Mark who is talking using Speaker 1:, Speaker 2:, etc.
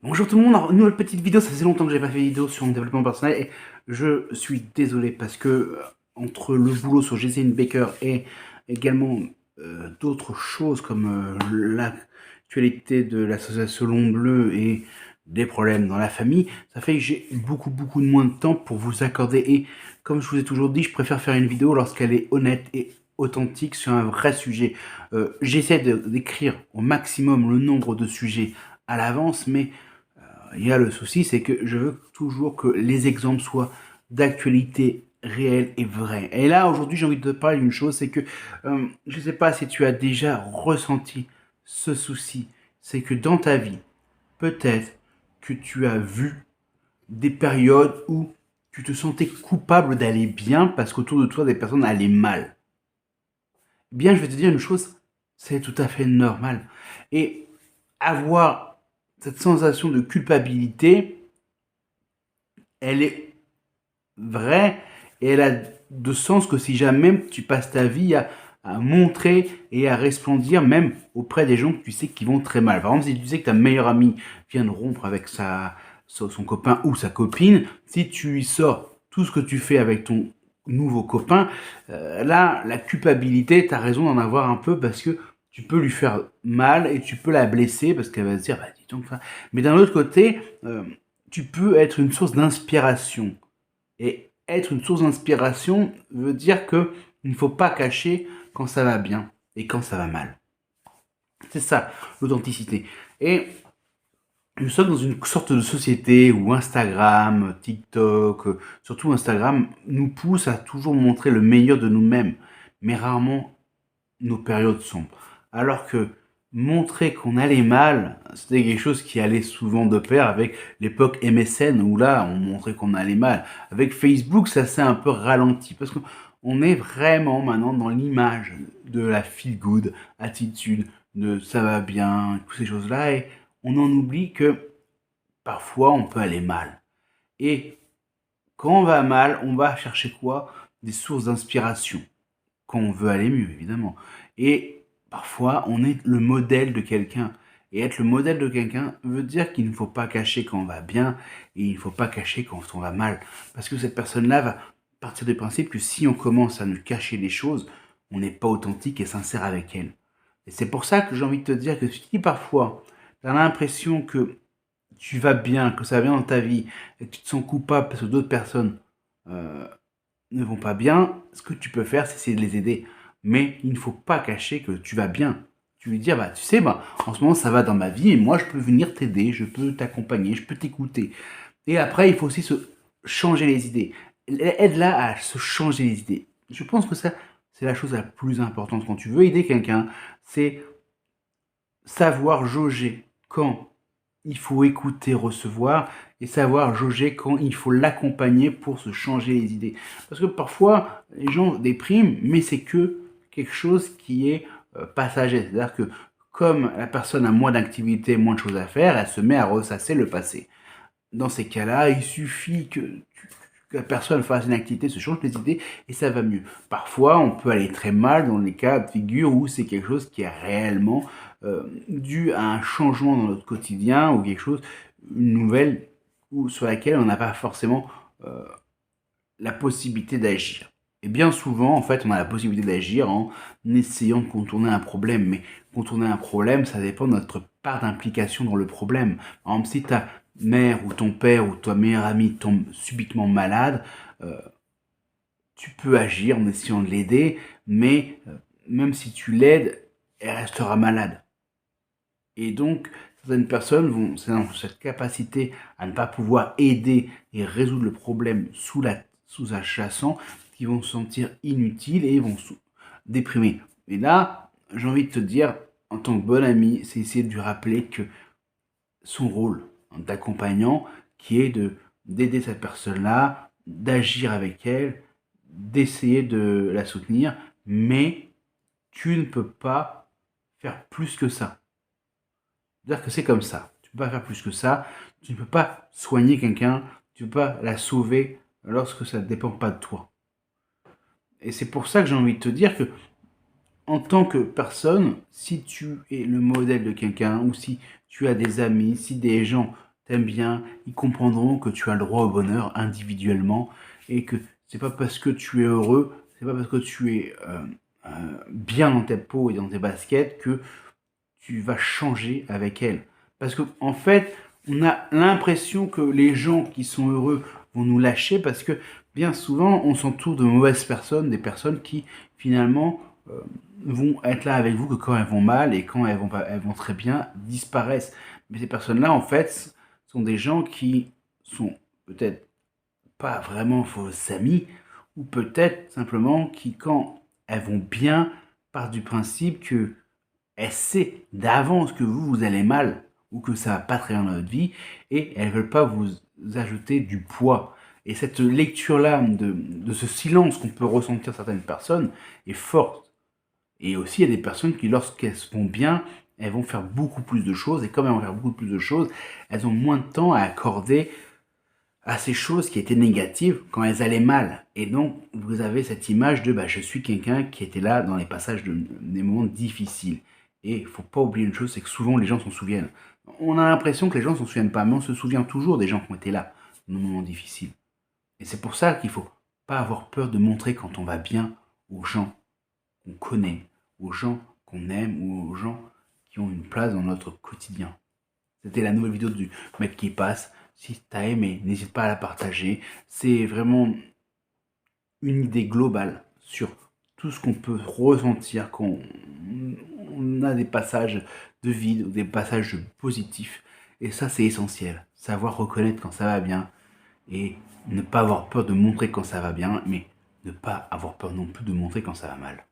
Speaker 1: Bonjour tout le monde, alors, une nouvelle petite vidéo, ça faisait longtemps que j'ai pas fait de vidéo sur mon développement personnel et je suis désolé parce que entre le boulot sur Jessamine Baker et également d'autres choses comme l'actualité de l'association Long Bleu et des problèmes dans la famille, ça fait que j'ai beaucoup de moins de temps pour vous accorder et comme je vous ai toujours dit, je préfère faire une vidéo lorsqu'elle est honnête et authentique sur un vrai sujet. J'essaie d'écrire au maximum le nombre de sujets à l'avance, mais il y a le souci, c'est que je veux toujours que les exemples soient d'actualité réelle et vraie. Et là, aujourd'hui, j'ai envie de te parler d'une chose, c'est que je ne sais pas si tu as déjà ressenti ce souci, c'est que dans ta vie, peut-être que tu as vu des périodes où tu te sentais coupable d'aller bien parce qu'autour de toi, des personnes allaient mal. Bien, je vais te dire une chose, c'est tout à fait normal. Et avoir cette sensation de culpabilité, elle est vraie et elle a de sens que si jamais tu passes ta vie à montrer et à resplendir même auprès des gens que tu sais qui vont très mal. Par exemple, si tu sais que ta meilleure amie vient de rompre avec son copain ou sa copine, si tu lui sors tout ce que tu fais avec ton nouveau copain, là, la culpabilité, tu as raison d'en avoir un peu parce que tu peux lui faire mal et tu peux la blesser parce qu'elle va se dire, bah, dis donc, ça. Mais d'un autre côté, tu peux être une source d'inspiration. Et être une source d'inspiration veut dire que il ne faut pas cacher quand ça va bien et quand ça va mal. C'est ça, l'authenticité. Et nous sommes dans une sorte de société où Instagram, TikTok, surtout Instagram, nous pousse à toujours montrer le meilleur de nous-mêmes, mais rarement nos périodes sombres. Alors que montrer qu'on allait mal, c'était quelque chose qui allait souvent de pair avec l'époque MSN où là, on montrait qu'on allait mal. Avec Facebook, ça s'est un peu ralenti parce qu'on est vraiment maintenant dans l'image de la feel good attitude, de ça va bien, toutes ces choses-là, et on en oublie que parfois on peut aller mal. Et quand on va mal, on va chercher quoi? Des sources d'inspiration quand on veut aller mieux, évidemment. Et parfois, on est le modèle de quelqu'un. Et être le modèle de quelqu'un veut dire qu'il ne faut pas cacher quand on va bien et il ne faut pas cacher quand on va mal. Parce que cette personne-là va partir du principe que si on commence à nous cacher des choses, on n'est pas authentique et sincère avec elle. Et c'est pour ça que j'ai envie de te dire que si parfois tu as l'impression que tu vas bien, que ça va bien dans ta vie, et que tu te sens coupable parce que d'autres personnes euh, ne vont pas bien, ce que tu peux faire, c'est essayer de les aider. Mais il ne faut pas cacher que tu vas bien. Tu lui dire, bah, tu sais, bah, en ce moment, ça va dans ma vie et moi, je peux venir t'aider, je peux t'accompagner, je peux t'écouter. Et après, il faut aussi se changer les idées. Aide-la à se changer les idées. Je pense que ça, c'est la chose la plus importante quand tu veux aider quelqu'un, c'est savoir jauger quand il faut écouter, recevoir, et savoir jauger quand il faut l'accompagner pour se changer les idées. Parce que parfois, les gens dépriment, mais c'est que quelque chose qui est passager. C'est-à-dire que comme la personne a moins d'activités, moins de choses à faire, elle se met à ressasser le passé. Dans ces cas-là, il suffit que la personne fasse une activité, se change les idées et ça va mieux. Parfois, on peut aller très mal dans les cas de figure où c'est quelque chose qui est réellement dû à un changement dans notre quotidien ou quelque chose, une nouvelle ou sur laquelle on n'a pas forcément euh, la possibilité d'agir. Et bien souvent, en fait, on a la possibilité d'agir en essayant de contourner un problème. Mais contourner un problème, ça dépend de notre part d'implication dans le problème. Par exemple, si ta mère ou ton père ou ta meilleure amie tombe subitement malade, euh, tu peux agir en essayant de l'aider, mais même si tu l'aides, elle restera malade. Et donc, certaines personnes vont, c'est dans cette capacité à ne pas pouvoir aider et résoudre le problème sous-jacent, qui vont se sentir inutiles et vont se déprimer. Et là, j'ai envie de te dire, en tant que bon ami, c'est essayer de lui rappeler que son rôle d'accompagnant, qui est de d'aider cette personne-là, d'agir avec elle, d'essayer de la soutenir, mais tu ne peux pas faire plus que ça. C'est-à-dire que c'est comme ça. Tu ne peux pas faire plus que ça. Tu ne peux pas soigner quelqu'un. Tu ne peux pas la sauver lorsque ça ne dépend pas de toi. Et c'est pour ça que j'ai envie de te dire que, en tant que personne, si tu es le modèle de quelqu'un, ou si tu as des amis, si des gens t'aimes bien, ils comprendront que tu as le droit au bonheur individuellement et que c'est pas parce que tu es heureux, c'est pas parce que tu es bien dans ta peau et dans tes baskets que tu vas changer avec elle. Parce que en fait, on a l'impression que les gens qui sont heureux vont nous lâcher parce que bien souvent, on s'entoure de mauvaises personnes, des personnes qui finalement vont être là avec vous que quand elles vont mal et quand elles vont très bien, disparaissent. Mais ces personnes-là, en fait, sont des gens qui sont peut-être pas vraiment vos amis, ou peut-être simplement qui, quand elles vont bien, partent du principe que elle sait d'avance que vous allez mal ou que ça va pas très bien dans votre vie et elles veulent pas vous ajouter du poids. Et cette lecture-là de ce silence qu'on peut ressentir certaines personnes est forte. Et aussi, il y a des personnes qui, lorsqu'elles vont bien, elles vont faire beaucoup plus de choses. Et comme elles vont faire beaucoup plus de choses, elles ont moins de temps à accorder à ces choses qui étaient négatives quand elles allaient mal. Et donc, vous avez cette image de bah, je suis quelqu'un qui était là dans les passages des moments difficiles. Et il faut pas oublier une chose, c'est que souvent les gens s'en souviennent. On a l'impression que les gens ne s'en souviennent pas, mais on se souvient toujours des gens qui ont été là dans nos moments difficiles. Et c'est pour ça qu'il faut pas avoir peur de montrer quand on va bien aux gens qu'on connaît, aux gens qu'on aime ou aux gens qui ont une place dans notre quotidien. C'était la nouvelle vidéo du mec qui passe. Si t'as aimé, n'hésite pas à la partager. C'est vraiment une idée globale sur tout ce qu'on peut ressentir quand on a des passages de vide ou des passages positifs. Et ça, c'est essentiel. Savoir reconnaître quand ça va bien et ne pas avoir peur de montrer quand ça va bien, mais ne pas avoir peur non plus de montrer quand ça va mal.